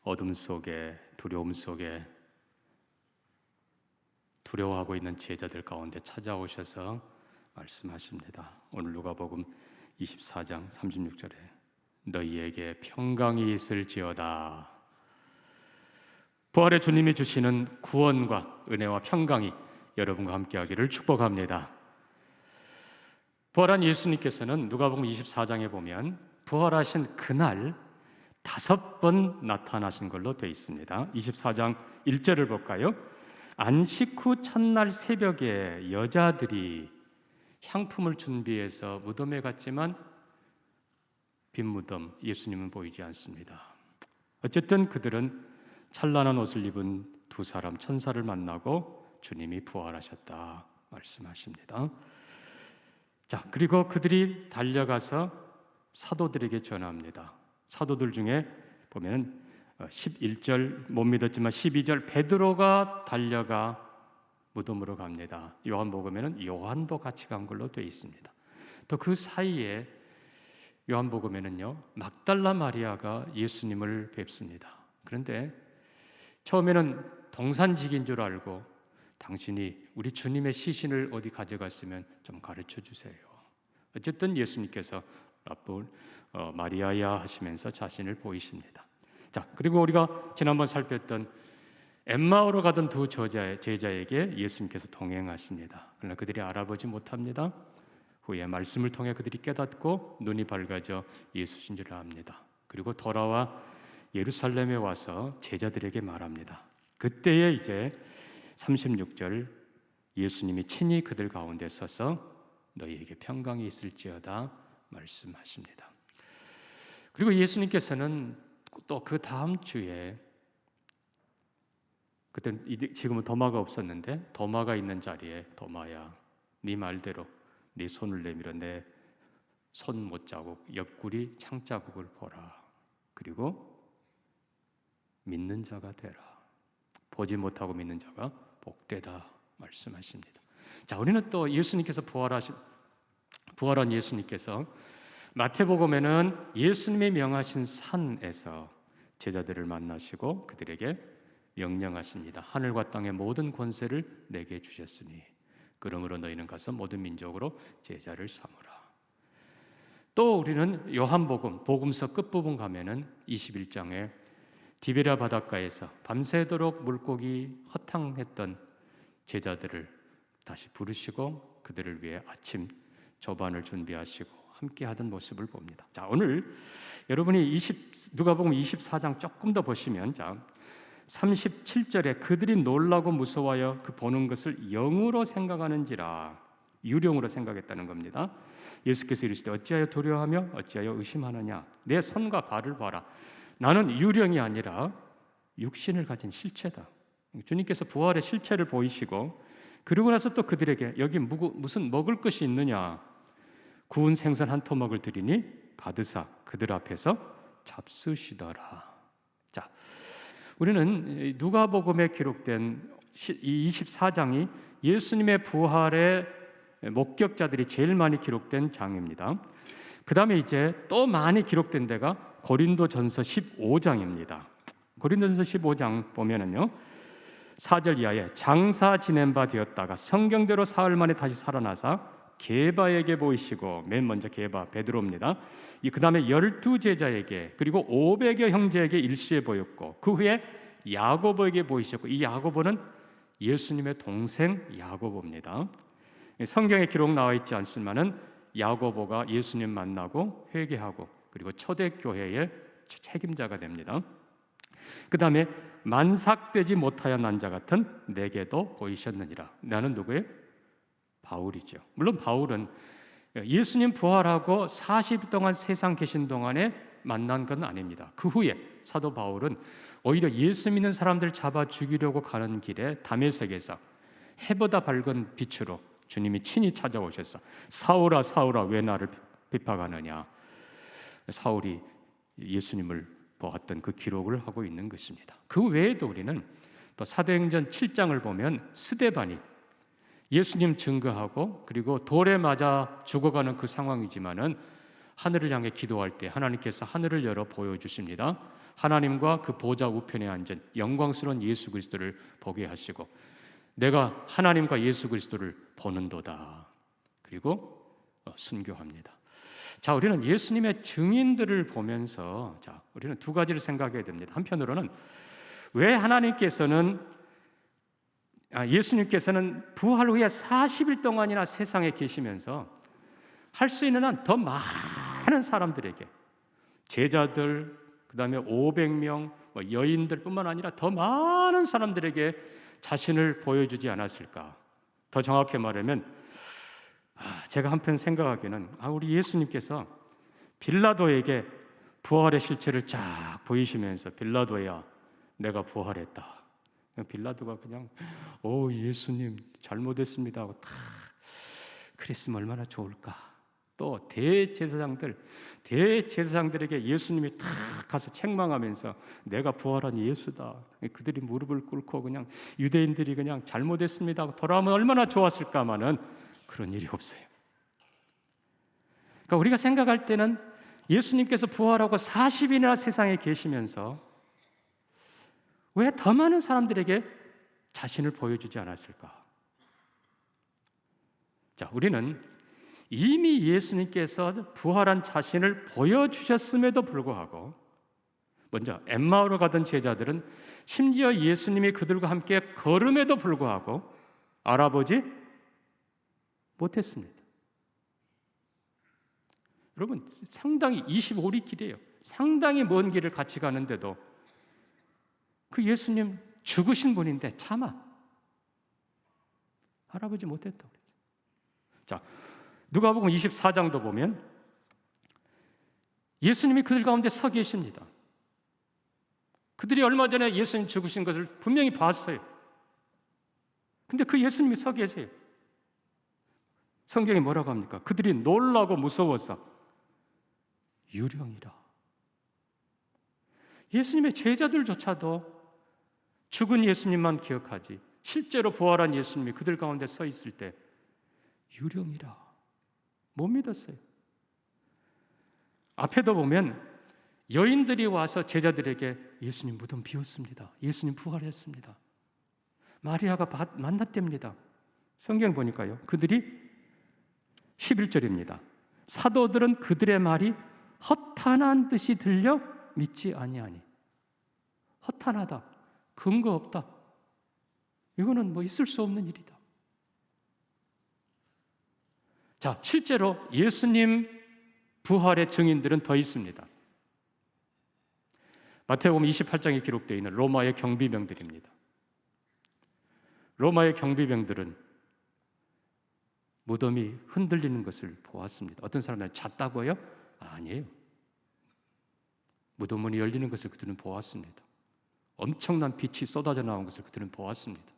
어둠 속에, 두려움 속에 두려워하고 있는 제자들 가운데 찾아오셔서 말씀하십니다. 오늘 누가복음 24장 36절에 너희에게 평강이 있을지어다. 부활의 주님이 주시는 구원과 은혜와 평강이 여러분과 함께하기를 축복합니다. 부활한 예수님께서는 누가복음 24장에 보면 부활하신 그날 5번 나타나신 걸로 되어 있습니다. 24장 1절을 볼까요? 안식 후 첫날 새벽에 여자들이 향품을 준비해서 무덤에 갔지만 빈 무덤, 예수님은 보이지 않습니다. 어쨌든 그들은 찬란한 옷을 입은 두 사람 천사를 만나고 주님이 부활하셨다 말씀하십니다. 자, 그리고 그들이 달려가서 사도들에게 전합니다. 사도들 중에 보면 11절 못 믿었지만 12절 베드로가 달려가 무덤으로 갑니다. 요한복음에는 요한도 같이 간 걸로 되어 있습니다. 또 그 사이에 요한복음에는요 막달라 마리아가 예수님을 뵙습니다. 그런데 처음에는 동산직인 줄 알고 당신이 우리 주님의 시신을 어디 가져갔으면 좀 가르쳐 주세요. 어쨌든 예수님께서 마리아야 하시면서 자신을 보이십니다. 자, 그리고 우리가 지난번 살폈던 엠마오로 가던 두 제자에게 예수님께서 동행하십니다. 그러나 그들이 알아보지 못합니다. 후에 말씀을 통해 그들이 깨닫고 눈이 밝아져 예수신 줄 압니다. 그리고 돌아와 예루살렘에 와서 제자들에게 말합니다. 그때에 이제 36절 예수님이 친히 그들 가운데 서서 너희에게 평강이 있을지어다 말씀하십니다. 그리고 예수님께서는 또 그 다음 주에 그때 지금은 도마가 없었는데 도마가 있는 자리에 도마야 네 말대로 네 손을 내밀어 내 손 못자국 옆구리 창자국을 보라. 그리고 믿는 자가 되라. 보지 못하고 믿는 자가 복되다 말씀하십니다. 자, 우리는 또 예수님께서 부활한 예수님께서 마태복음에는 예수님이 명하신 산에서 제자들을 만나시고 그들에게 명령하십니다. 하늘과 땅의 모든 권세를 내게 주셨으니 그러므로 너희는 가서 모든 민족으로 제자를 삼으라. 또 우리는 요한복음 복음서 끝부분 가면은 21장에 디베랴 바닷가에서 밤새도록 물고기 허탕했던 제자들을 다시 부르시고 그들을 위해 아침 조반을 준비하시고 함께 하던 모습을 봅니다. 자, 오늘 여러분이 누가복음 24장 조금 더 보시면 자, 37절에 그들이 놀라고 무서워하여 그 보는 것을 영으로 생각하는지라 유령으로 생각했다는 겁니다. 예수께서 이르시되 어찌하여 두려워하며 어찌하여 의심하느냐 내 손과 발을 봐라 나는 유령이 아니라 육신을 가진 실체다. 주님께서 부활의 실체를 보이시고 그러고 나서 또 그들에게 여기 무슨 먹을 것이 있느냐 구운 생선 한 토막을 드리니 받으사 그들 앞에서 잡수시더라. 자, 우리는 누가복음에 기록된 이 24장이 예수님의 부활의 목격자들이 제일 많이 기록된 장입니다. 그 다음에 이제 또 많이 기록된 데가 고린도전서 15장입니다. 고린도전서 15장 보면은요 4절 이하에 장사 지낸 바 되었다가 성경대로 사흘 만에 다시 살아나사 게바에게 보이시고 맨 먼저 게바 베드로입니다. 그 다음에 12제자에게 그리고 500여 형제에게 일시에 보였고 그 후에 야고보에게 보이셨고 이 야고보는 예수님의 동생 야고보입니다. 성경에 기록 나와 있지 않지만은 야고보가 예수님 만나고 회개하고 그리고 초대교회의 책임자가 됩니다. 그 다음에 만삭되지 못하여 난 자 같은 내게도 보이셨느니라. 나는 누구예요? 바울이죠. 물론 바울은 예수님 부활하고 40일 동안 세상 계신 동안에 만난 건 아닙니다. 그 후에 사도 바울은 오히려 예수 믿는 사람들 잡아 죽이려고 가는 길에 다메섹에서 해보다 밝은 빛으로 주님이 친히 찾아오셔서 사울아 사울아 왜 나를 비판하느냐 사울이 예수님을 보았던 그 기록을 하고 있는 것입니다. 그 외에도 우리는 또 사도행전 7장을 보면 스데반이 예수님 증거하고 그리고 돌에 맞아 죽어가는 그 상황이지만은 하늘을 향해 기도할 때 하나님께서 하늘을 열어 보여주십니다. 하나님과 그 보좌 우편에 앉은 영광스러운 예수 그리스도를 보게 하시고 내가 하나님과 예수 그리스도를 보는도다. 그리고 순교합니다. 자, 우리는 예수님의 증인들을 보면서 우리는 두 가지를 생각해야 됩니다. 한편으로는 왜 예수님께서는 부활 후에 40일 동안이나 세상에 계시면서 할 수 있는 한 더 많은 사람들에게, 제자들, 그 다음에 500명 여인들뿐만 아니라 더 많은 사람들에게 자신을 보여주지 않았을까? 더 정확히 말하면 제가 한편 생각하기에는 우리 예수님께서 빌라도에게 부활의 실체를 쫙 보이시면서 빌라도야 내가 부활했다. 빌라도가 그냥 예수님 잘못했습니다 하고 다 그랬으면 얼마나 좋을까. 또 대제사장들에게 예수님이 다 가서 책망하면서 내가 부활한 예수다. 그들이 무릎을 꿇고 그냥 유대인들이 그냥 잘못했습니다 하고 돌아오면 얼마나 좋았을까마는 그런 일이 없어요. 그러니까 우리가 생각할 때는 예수님께서 부활하고 40일이나 세상에 계시면서 왜 더 많은 사람들에게 자신을 보여주지 않았을까? 자, 우리는 이미 예수님께서 부활한 자신을 보여주셨음에도 불구하고 먼저 엠마오로 가던 제자들은 심지어 예수님이 그들과 함께 걸음에도 불구하고 알아보지 못했습니다. 여러분, 상당히 25리 길이에요. 상당히 먼 길을 같이 가는데도 그 예수님 죽으신 분인데 차마 알아보지 못했다고 그랬죠. 자, 누가복음 24장도 보면 예수님이 그들 가운데 서 계십니다. 그들이 얼마 전에 예수님 죽으신 것을 분명히 봤어요. 근데 그 예수님이 서 계세요. 성경이 뭐라고 합니까? 그들이 놀라고 무서워서 유령이라. 예수님의 제자들조차도 죽은 예수님만 기억하지 실제로 부활한 예수님이 그들 가운데 서 있을 때 유령이라 못 믿었어요. 앞에도 보면 여인들이 와서 제자들에게 예수님 무덤 비었습니다. 예수님 부활했습니다. 마리아가 만났답니다. 성경 보니까요. 그들이 11절입니다. 사도들은 그들의 말이 허탄한 듯이 들려 믿지 아니하니. 허탄하다. 근거 없다. 이거는 있을 수 없는 일이다. 자, 실제로 예수님 부활의 증인들은 더 있습니다. 마태복음 28장에 기록되어 있는 로마의 경비병들입니다. 로마의 경비병들은 무덤이 흔들리는 것을 보았습니다. 어떤 사람들은 잤다고요? 아니에요. 무덤 문이 열리는 것을 그들은 보았습니다. 엄청난 빛이 쏟아져 나온 것을 그들은 보았습니다.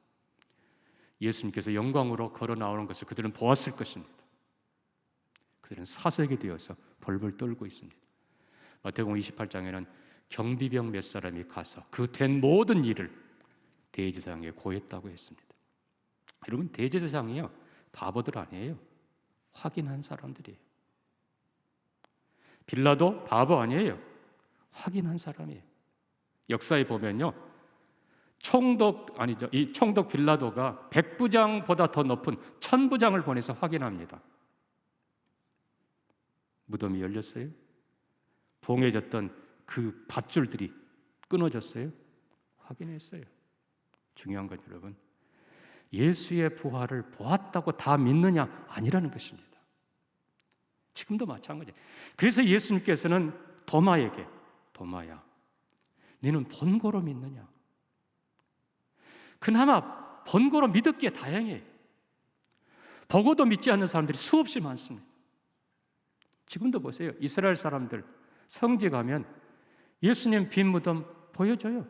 예수님께서 영광으로 걸어 나오는 것을 그들은 보았을 것입니다. 그들은 사색이 되어서 벌벌 떨고 있습니다. 마태복음 28장에는 경비병 몇 사람이 가서 그 된 모든 일을 대제사장에 고했다고 했습니다. 여러분, 대제사장이요 바보들 아니에요. 확인한 사람들이에요. 빌라도 바보 아니에요. 확인한 사람이에요. 역사에 보면요, 이 총독 빌라도가 100부장보다 더 높은 1000부장을 보내서 확인합니다. 무덤이 열렸어요? 봉해졌던 그 밧줄들이 끊어졌어요? 확인했어요. 중요한 건 여러분, 예수의 부활을 보았다고 다 믿느냐? 아니라는 것입니다. 지금도 마찬가지예요. 그래서 예수님께서는 도마에게 도마야, 너는 본고로 믿느냐? 그나마 본고로 믿었기에 다행이에요. 보고도 믿지 않는 사람들이 수없이 많습니다. 지금도 보세요. 이스라엘 사람들 성지 가면 예수님 빈 무덤 보여줘요.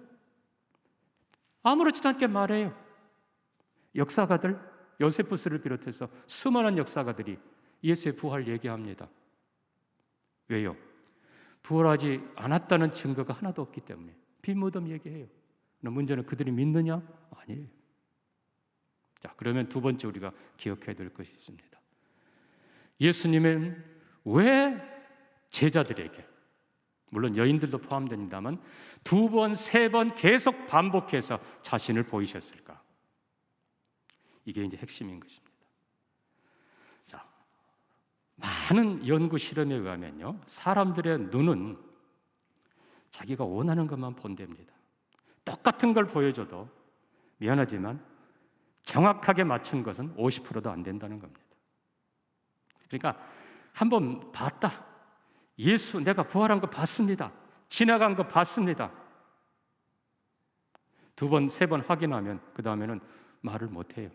아무렇지도 않게 말해요. 역사가들, 요세푸스를 비롯해서 수많은 역사가들이 예수의 부활 얘기합니다. 왜요? 부활하지 않았다는 증거가 하나도 없기 때문에 빈 무덤 얘기해요. 그러나 문제는 그들이 믿느냐? 아니에요. 자, 그러면 두 번째 우리가 기억해야 될 것이 있습니다. 예수님은 왜 제자들에게, 물론 여인들도 포함됩니다만 2번, 3번 계속 반복해서 자신을 보이셨을까? 이게 이제 핵심인 것입니다. 자, 많은 연구 실험에 의하면요, 사람들의 눈은 자기가 원하는 것만 본답니다. 똑같은 걸 보여줘도 미안하지만 정확하게 맞춘 것은 50%도 안 된다는 겁니다. 그러니까 한번 봤다. 예수 내가 부활한 거 봤습니다. 지나간 거 봤습니다. 2번, 3번 확인하면 그 다음에는 말을 못해요.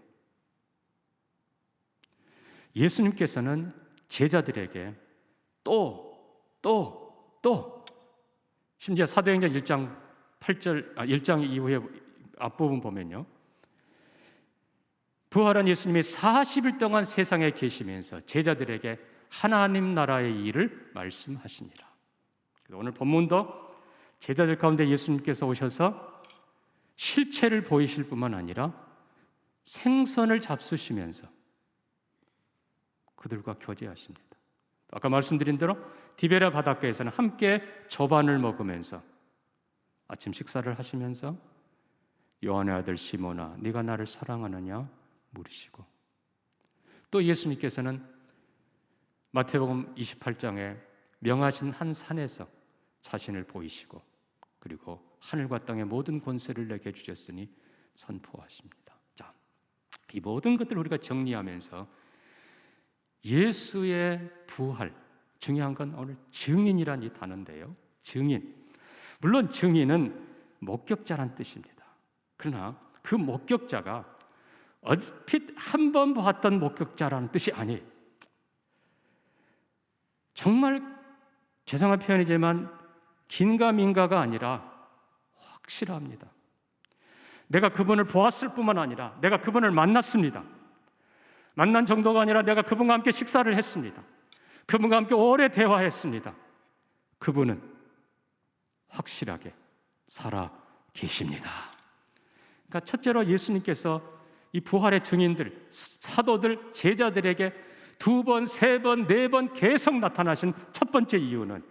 예수님께서는 제자들에게 또 심지어 사도행전 1장 이후에 앞부분 보면요, 부활한 예수님이 40일 동안 세상에 계시면서 제자들에게 하나님 나라의 일을 말씀하시니라. 오늘 본문도 제자들 가운데 예수님께서 오셔서 실체를 보이실 뿐만 아니라 생선을 잡수시면서 그들과 교제하십니다. 아까 말씀드린 대로 디베랴 바닷가에서는 함께 조반을 먹으면서 아침 식사를 하시면서 요한의 아들 시몬아 네가 나를 사랑하느냐 물으시고, 또 예수님께서는 마태복음 28장에 명하신 한 산에서 자신을 보이시고, 그리고 하늘과 땅의 모든 권세를 내게 주셨으니 선포하십니다. 자, 이 모든 것들을 우리가 정리하면서 예수의 부활, 중요한 건 오늘 증인이란 이 단어인데요. 증인. 물론 증인은 목격자란 뜻입니다. 그러나 그 목격자가 얼핏 한 번 봤던 목격자라는 뜻이 아니에요. 정말 죄송한 표현이지만 긴가민가가 아니라 확실합니다. 내가 그분을 보았을 뿐만 아니라 내가 그분을 만났습니다. 만난 정도가 아니라 내가 그분과 함께 식사를 했습니다. 그분과 함께 오래 대화했습니다. 그분은 확실하게 살아 계십니다. 그러니까 첫째로 예수님께서 이 부활의 증인들, 사도들, 제자들에게 2번, 3번, 4번 계속 나타나신 첫 번째 이유는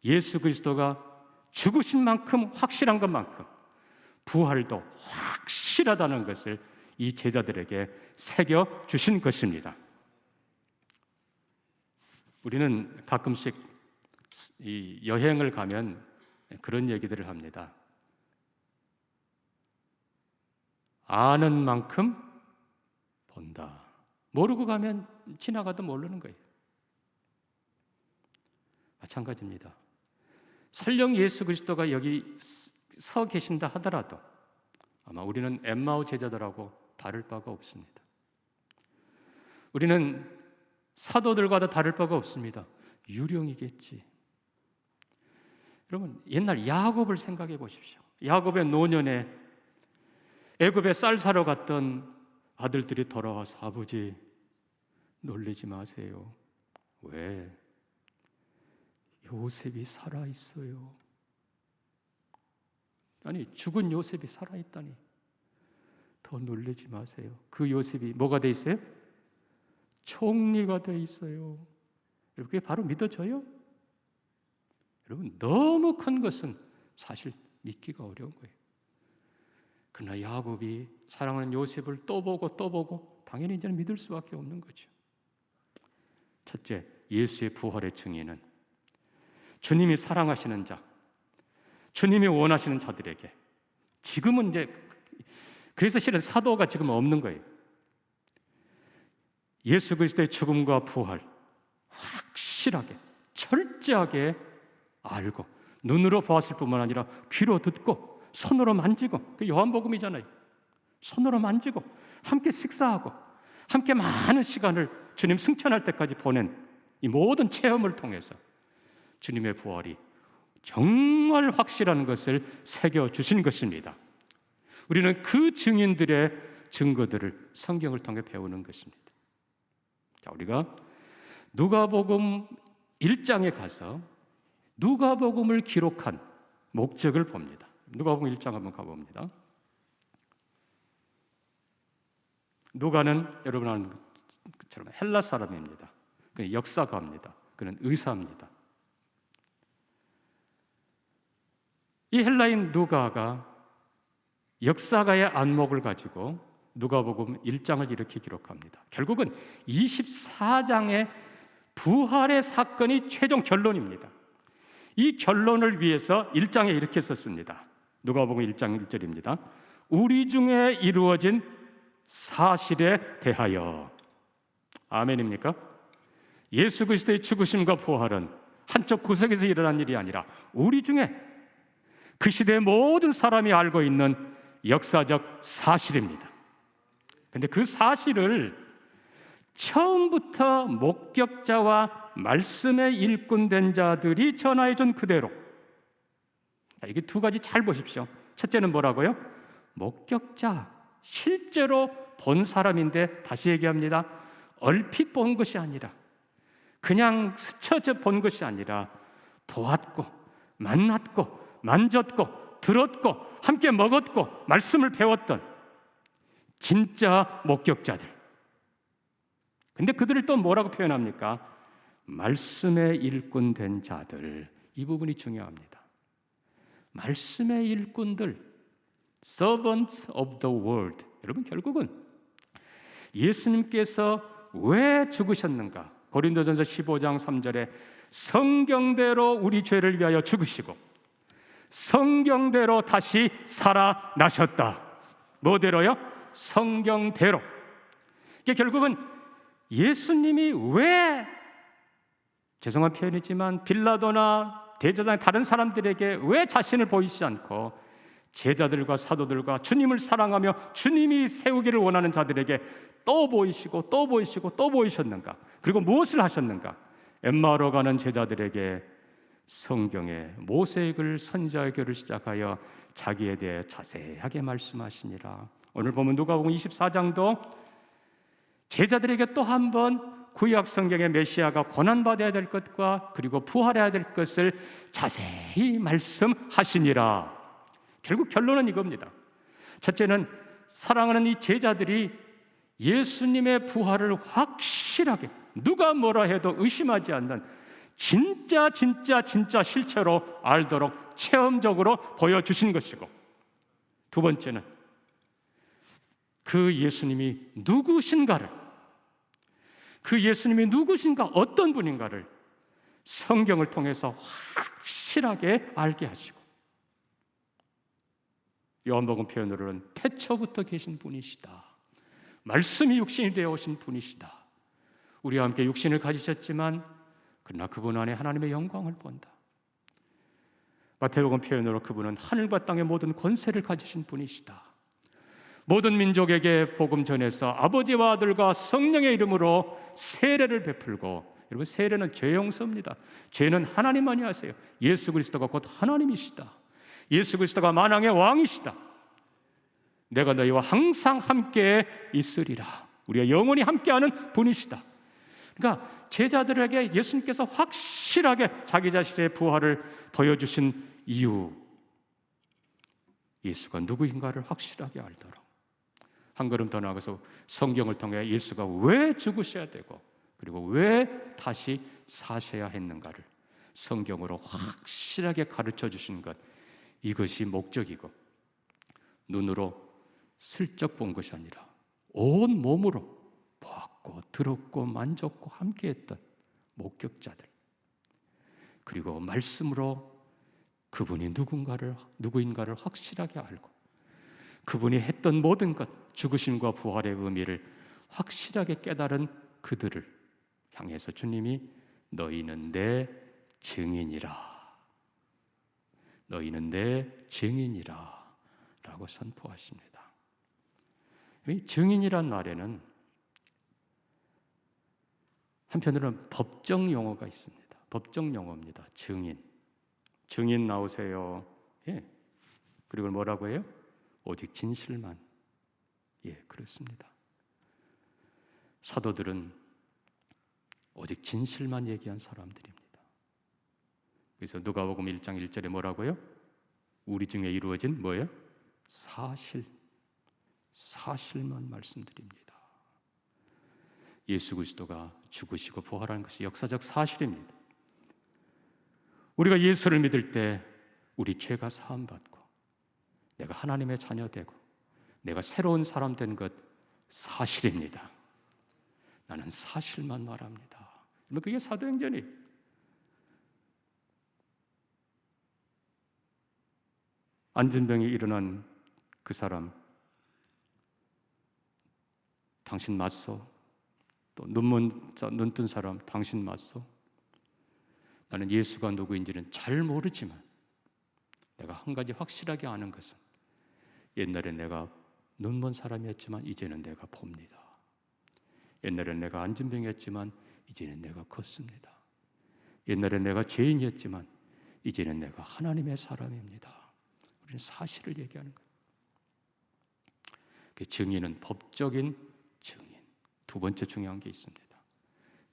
예수 그리스도가 죽으신 만큼 확실한 것만큼 부활도 확실하다는 것을 이 제자들에게 새겨주신 것입니다. 우리는 가끔씩 이 여행을 가면 그런 얘기들을 합니다. 아는 만큼 본다. 모르고 가면 지나가도 모르는 거예요. 마찬가지입니다. 설령 예수 그리스도가 여기 서 계신다 하더라도 아마 우리는 엠마오 제자들하고 다를 바가 없습니다. 우리는 사도들과도 다를 바가 없습니다. 유령이겠지. 여러분, 옛날 야곱을 생각해 보십시오. 야곱의 노년에 애굽에 쌀 사러 갔던 아들들이 돌아와서 아버지 놀리지 마세요. 왜? 요셉이 살아있어요. 아니, 죽은 요셉이 살아있다니. 더 놀리지 마세요. 그 요셉이 뭐가 돼 있어요? 총리가 돼 있어요. 그게 바로 믿어져요? 여러분, 너무 큰 것은 사실 믿기가 어려운 거예요. 그러나 야곱이 사랑하는 요셉을 또 보고 당연히 이제는 믿을 수밖에 없는 거죠. 첫째, 예수의 부활의 증인은 주님이 사랑하시는 자, 주님이 원하시는 자들에게 지금은 이제 그래서 실은 사도가 지금 없는 거예요. 예수 그리스도의 죽음과 부활 확실하게 철저하게 알고 눈으로 보았을 뿐만 아니라 귀로 듣고 손으로 만지고, 그 요한복음이잖아요. 손으로 만지고 함께 식사하고 함께 많은 시간을 주님 승천할 때까지 보낸 이 모든 체험을 통해서 주님의 부활이 정말 확실한 것을 새겨주신 것입니다. 우리는 그 증인들의 증거들을 성경을 통해 배우는 것입니다. 자, 우리가 누가복음 1장에 가서 누가복음을 기록한 목적을 봅니다. 누가복음 1장 한번 가봅니다. 누가는 여러분 아는 것처럼 헬라 사람입니다. 그는 역사가입니다. 그는 의사입니다. 이 헬라인 누가가 역사가의 안목을 가지고 누가복음 1장을 이렇게 기록합니다. 결국은 24장의 부활의 사건이 최종 결론입니다. 이 결론을 위해서 1장에 이렇게 썼습니다. 누가복음 1장 1절입니다. 우리 중에 이루어진 사실에 대하여. 아멘입니까? 예수 그리스도의 죽으심과 부활은 한쪽 구석에서 일어난 일이 아니라 우리 중에 그 시대의 모든 사람이 알고 있는 역사적 사실입니다. 근데 그 사실을 처음부터 목격자와 말씀의 일꾼된 자들이 전하여 준 그대로. 이게 두 가지 잘 보십시오. 첫째는 뭐라고요? 목격자, 실제로 본 사람인데, 다시 얘기합니다. 얼핏 본 것이 아니라, 그냥 스쳐 본 것이 아니라 보았고 만났고 만졌고 들었고 함께 먹었고 말씀을 배웠던 진짜 목격자들. 근데 그들을 또 뭐라고 표현합니까? 말씀의 일꾼 된 자들. 이 부분이 중요합니다. 말씀의 일꾼들, servants of the word. 여러분, 결국은 예수님께서 왜 죽으셨는가? 고린도전서 15장 3절에 성경대로 우리 죄를 위하여 죽으시고 성경대로 다시 살아나셨다. 뭐대로요? 성경대로. 이게 결국은 예수님이 왜, 죄송한 표현이지만 빌라도나 대제사장 다른 사람들에게 왜 자신을 보이지 않고 제자들과 사도들과 주님을 사랑하며 주님이 세우기를 원하는 자들에게 또 보이시고 또 보이시고 또 보이셨는가? 그리고 무엇을 하셨는가? 엠마오로 가는 제자들에게 성경의 모세의 글, 선지자의 글을 시작하여 자기에 대해 자세하게 말씀하시니라. 오늘 보면 누가복음 24장도 제자들에게 또 한 번 구약 성경의 메시아가 고난받아야 될 것과 그리고 부활해야 될 것을 자세히 말씀하시니라. 결국 결론은 이겁니다. 첫째는 사랑하는 이 제자들이 예수님의 부활을 확실하게, 누가 뭐라 해도 의심하지 않는 진짜 실체로 알도록 체험적으로 보여주신 것이고, 두 번째는 그 예수님이 누구신가를, 그 예수님이 누구신가, 어떤 분인가를 성경을 통해서 확실하게 알게 하시고, 요한복음 표현으로는 태초부터 계신 분이시다. 말씀이 육신이 되어 오신 분이시다. 우리와 함께 육신을 가지셨지만 그러나 그분 안에 하나님의 영광을 본다. 마태복음 표현으로 그분은 하늘과 땅의 모든 권세를 가지신 분이시다. 모든 민족에게 복음 전해서 아버지와 아들과 성령의 이름으로 세례를 베풀고, 여러분, 세례는 죄 용서입니다. 죄는 하나님만이 하세요. 예수 그리스도가 곧 하나님이시다. 예수 그리스도가 만왕의 왕이시다. 내가 너희와 항상 함께 있으리라. 우리가 영원히 함께하는 분이시다. 그러니까 제자들에게 예수님께서 확실하게 자기 자신의 부활을 보여주신 이유, 예수가 누구인가를 확실하게 알도록, 한 걸음 더 나아가서 성경을 통해 예수가 왜 죽으셔야 되고 그리고 왜 다시 사셔야 했는가를 성경으로 확실하게 가르쳐 주신 것, 이것이 목적이고, 눈으로 슬쩍 본 것이 아니라 온 몸으로 보았고 들었고 만졌고 함께했던 목격자들, 그리고 말씀으로 그분이 누구인가를 확실하게 알고 그분이 했던 모든 것, 죽으심과 부활의 의미를 확실하게 깨달은 그들을 향해서 주님이 너희는 내 증인이라, 너희는 내 증인이라 라고 선포하십니다. 이 증인이란 말에는 한편으로는 법정 용어가 있습니다. 법정 용어입니다. 증인 나오세요. 예. 그리고 뭐라고 해요? 오직 진실만. 예, 그렇습니다. 사도들은 오직 진실만 얘기한 사람들입니다. 그래서 누가복음 1장 1절에 뭐라고요? 우리 중에 이루어진 뭐예요? 사실만 말씀드립니다. 예수 그리스도가 죽으시고 부활한 것이 역사적 사실입니다. 우리가 예수를 믿을 때 우리 죄가 사함받고 내가 하나님의 자녀 되고 내가 새로운 사람 된 것 사실입니다. 나는 사실만 말합니다. 그게 사도행전이. 안진병이 일어난 그 사람, 당신 맞소? 또 눈 뜬 사람, 당신 맞소? 나는 예수가 누구인지는 잘 모르지만 내가 한 가지 확실하게 아는 것은 옛날에 내가 눈먼 사람이었지만 이제는 내가 봅니다. 옛날에 내가 안진병이었지만 이제는 내가 걷습니다. 옛날에 내가 죄인이었지만 이제는 내가 하나님의 사람입니다. 우리는 사실을 얘기하는 거예요. 그 증인은 법적인 증인. 두 번째 중요한 게 있습니다.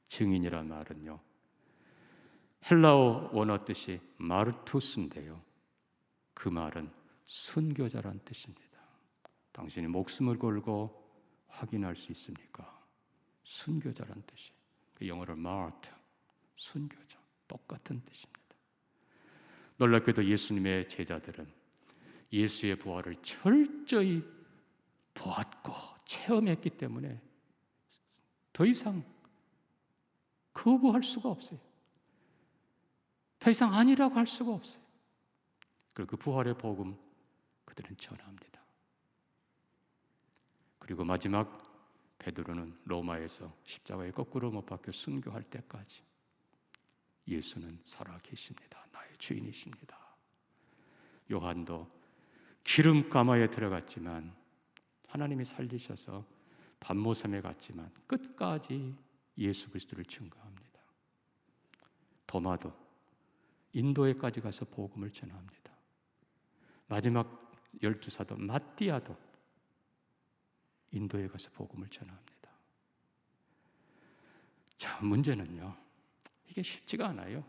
증인이란 말은요, 헬라어 원어 뜻이 마르투스인데요, 그 말은 순교자란 뜻입니다. 당신이 목숨을 걸고 확인할 수 있습니까? 순교자란 뜻이. 그 영어로 마르트, 순교자, 똑같은 뜻입니다. 놀랍게도 예수님의 제자들은 예수의 부활을 철저히 보았고 체험했기 때문에 더 이상 거부할 수가 없어요. 더 이상 아니라고 할 수가 없어요. 그리고 그 부활의 복음 그들은 전합니다. 그리고 마지막 베드로는 로마에서 십자가에 거꾸로 못 박혀 순교할 때까지 예수는 살아 계십니다. 나의 주인이십니다. 요한도 기름 가마에 들어갔지만 하나님이 살리셔서 반모섬에 갔지만 끝까지 예수 그리스도를 증거합니다. 도마도 인도에까지 가서 복음을 전합니다. 마지막 12사도 마띠아도 인도에 가서 복음을 전합니다. 자, 문제는요, 이게 쉽지가 않아요.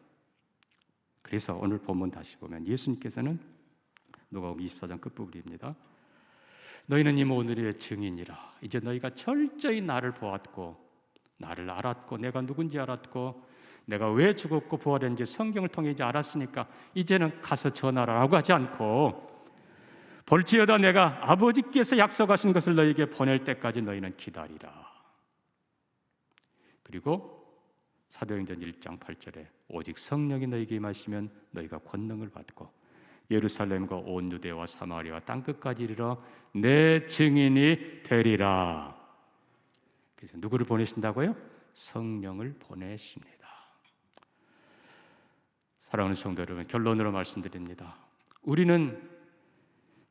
그래서 오늘 본문 다시 보면 예수님께서는 누가복음 24장 끝부분입니다. 너희는 이미 오늘의 증인이라. 이제 너희가 철저히 나를 보았고 나를 알았고 내가 누군지 알았고 내가 왜 죽었고 부활했는지 성경을 통해 이제 알았으니까 이제는 가서 전하라고 하지 않고 볼지어다 내가 아버지께서 약속하신 것을 너희에게 보낼 때까지 너희는 기다리라. 그리고 사도행전 1장 8절에 오직 성령이 너희에게 임하시면 너희가 권능을 받고 예루살렘과 온 유대와 사마리아와 땅끝까지 이르러 내 증인이 되리라. 그래서 누구를 보내신다고요? 성령을 보내십니다. 사랑하는 성도 여러분, 결론으로 말씀드립니다. 우리는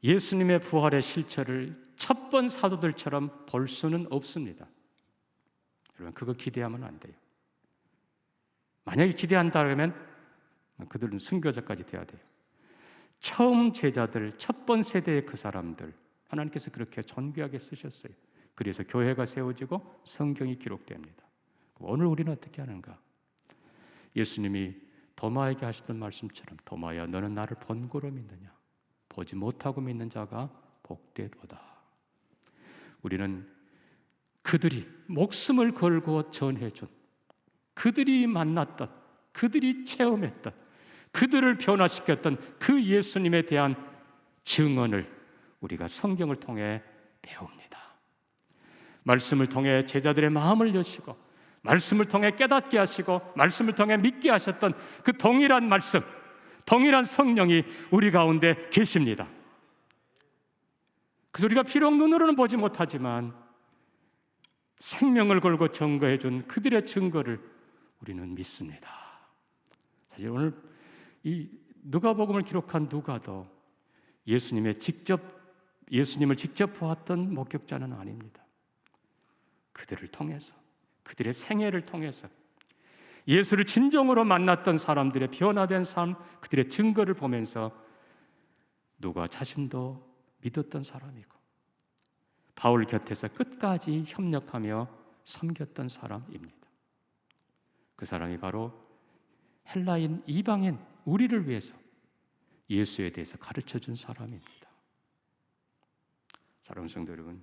예수님의 부활의 실체를 첫 번 사도들처럼 볼 수는 없습니다. 여러분, 그거 기대하면 안 돼요. 만약에 기대한다면 그들은 순교자까지 돼야 돼요. 처음 제자들, 첫 번 세대의 그 사람들, 하나님께서 그렇게 존귀하게 쓰셨어요. 그래서 교회가 세워지고 성경이 기록됩니다. 오늘 우리는 어떻게 하는가? 예수님이 도마에게 하시던 말씀처럼 도마야, 너는 나를 본고로 믿느냐? 보지 못하고 믿는 자가 복되도다. 우리는 그들이 목숨을 걸고 전해준, 그들이 만났던, 그들이 체험했던, 그들을 변화시켰던 그 예수님에 대한 증언을 우리가 성경을 통해 배웁니다. 말씀을 통해 제자들의 마음을 여시고 말씀을 통해 깨닫게 하시고 말씀을 통해 믿게 하셨던 그 동일한 말씀, 동일한 성령이 우리 가운데 계십니다. 그래서 우리가 비록 눈으로는 보지 못하지만 생명을 걸고 증거해 준 그들의 증거를 우리는 믿습니다. 사실 오늘 이 누가복음을 기록한 누가도 예수님을 직접 보았던 목격자는 아닙니다. 그들을 통해서, 그들의 생애를 통해서 예수를 진정으로 만났던 사람들의 변화된 삶, 그들의 증거를 보면서 누가 자신도 믿었던 사람이고 바울 곁에서 끝까지 협력하며 섬겼던 사람입니다. 그 사람이 바로 헬라인, 이방인, 우리를 위해서 예수에 대해서 가르쳐준 사람입니다. 사랑하는 성도 여러분,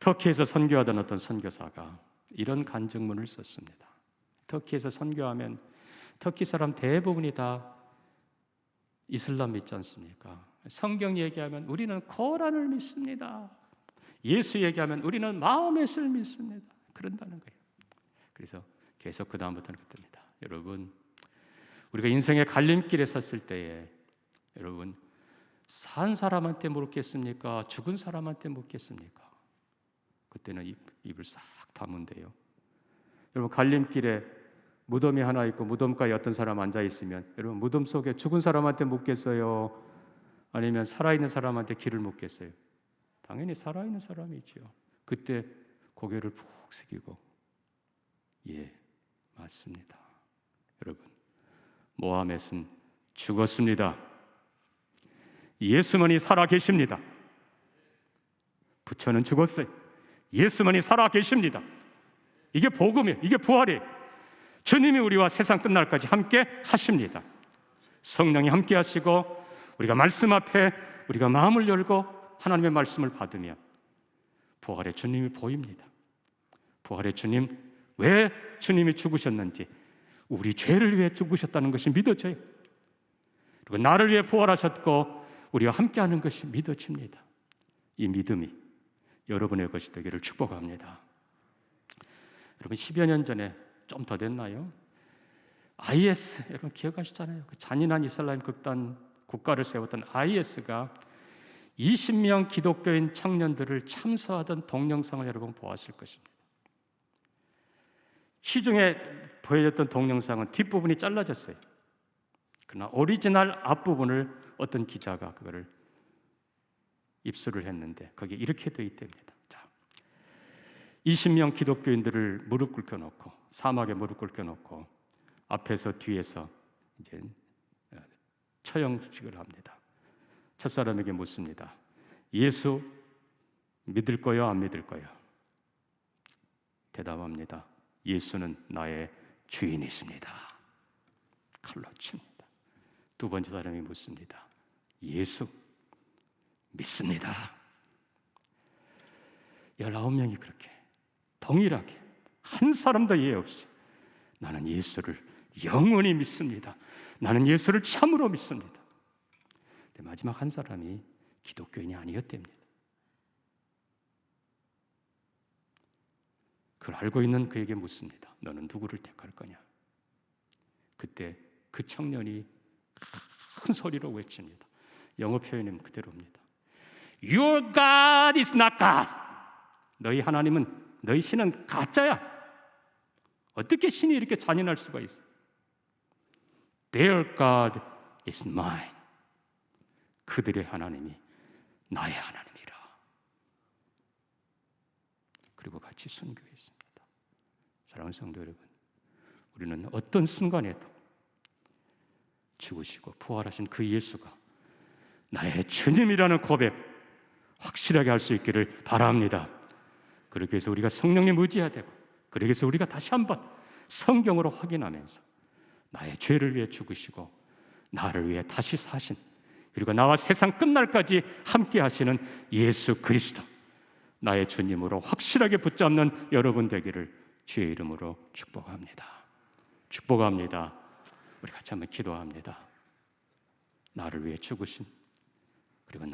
터키에서 선교하던 어떤 선교사가 이런 간증문을 썼습니다. 터키에서 선교하면 터키 사람 대부분이 다 이슬람 믿지 않습니까? 성경 얘기하면 우리는 코란을 믿습니다. 예수 얘기하면 우리는 마호멧을 믿습니다. 그런다는 거예요. 그래서 계속 그 다음부터는 그럽니다. 여러분, 우리가 인생의 갈림길에 섰을 때에 여러분, 산 사람한테 묻겠습니까? 죽은 사람한테 묻겠습니까? 그때는 입을 싹 다문대요. 여러분, 갈림길에 무덤이 하나 있고 무덤가에 어떤 사람 앉아 있으면 여러분, 무덤 속에 죽은 사람한테 묻겠어요? 아니면 살아있는 사람한테 길을 묻겠어요? 당연히 살아있는 사람이죠. 그때 고개를 푹 숙이고, 예, 맞습니다. 여러분, 모하멧은 죽었습니다. 예수만이 살아 계십니다. 부처는 죽었어요. 예수만이 살아 계십니다. 이게 복음이에요. 이게 부활이에요. 주님이 우리와 세상 끝날까지 함께 하십니다. 성령이 함께 하시고 우리가 말씀 앞에 우리가 마음을 열고 하나님의 말씀을 받으면 부활의 주님이 보입니다. 부활의 주님, 왜 주님이 죽으셨는지, 우리 죄를 위해 죽으셨다는 것이 믿어져요. 그리고 나를 위해 부활하셨고 우리와 함께하는 것이 믿어집니다. 이 믿음이 여러분의 것이 되기를 축복합니다. 여러분, 10여 년 전에 좀 더 됐나요? IS, 여러분 기억하시잖아요. 그 잔인한 이슬람 극단 국가를 세웠던 IS가 20명 기독교인 청년들을 참수하던 동영상을 여러분 보았을 것입니다. 시중에 보여졌던 동영상은 뒷부분이 잘라졌어요. 그러나 오리지널 앞부분을 어떤 기자가 그거를 입수를 했는데 거기에 이렇게 되어 있답니다. 자, 20명 기독교인들을 무릎 꿇겨놓고, 사막에 무릎 꿇겨놓고 앞에서 뒤에서 이제 처형식을 합니다. 첫사람에게 묻습니다. 예수 믿을 거요, 안 믿을 거요? 대답합니다. 예수는 나의 주인이십니다. 칼로 칩니다. 두 번째 사람이 묻습니다. 예수 믿습니다. 19명이 그렇게 동일하게 한 사람도 예외 없이 나는 예수를 영원히 믿습니다. 나는 예수를 참으로 믿습니다. 근데 마지막 한 사람이 기독교인이 아니었답니다. 그걸 알고 있는 그에게 묻습니다. 너는 누구를 택할 거냐? 그때 그 청년이 큰 소리로 외칩니다. 영어 표현은 그대로입니다. Your God is not God. 너희 하나님은, 너희 신은 가짜야. 어떻게 신이 이렇게 잔인할 수가 있어? Their God is mine. 그들의 하나님이 나의 하나님이라. 그리고 같이 순교했습니다. 사랑하는 성도 여러분, 우리는 어떤 순간에도 죽으시고 부활하신 그 예수가 나의 주님이라는 고백 확실하게 할 수 있기를 바랍니다. 그렇게 해서 우리가 성령님 의지해야 되고, 그렇게 해서 우리가 다시 한번 성경으로 확인하면서 나의 죄를 위해 죽으시고 나를 위해 다시 사신, 그리고 나와 세상 끝날까지 함께 하시는 예수 그리스도, 나의 주님으로 확실하게 붙잡는 여러분 되기를 주의 이름으로 축복합니다. 축복합니다. 우리 같이 한번 기도합니다. 나를 위해 죽으신, 그리고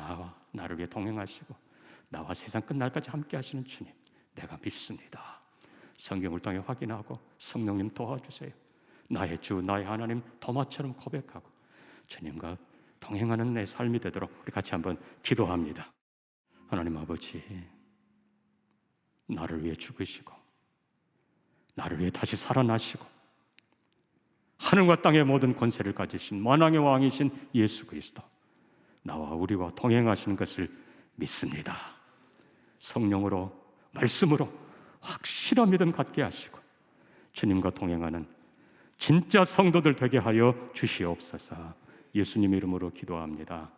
나를 위해 동행하시고 나와 세상 끝날까지 함께 하시는 주님, 내가 믿습니다. 성경을 통해 확인하고 성령님 도와주세요. 나의 주, 나의 하나님 도마처럼 고백하고 주님과 동행하는 내 삶이 되도록 우리 같이 한번 기도합니다. 하나님 아버지, 나를 위해 죽으시고 나를 위해 다시 살아나시고 하늘과 땅의 모든 권세를 가지신 만왕의 왕이신 예수 그리스도, 나와 우리와 동행하시는 것을 믿습니다. 성령으로, 말씀으로 확실한 믿음 갖게 하시고 주님과 동행하는 진짜 성도들 되게 하여 주시옵소서. 예수님 이름으로 기도합니다.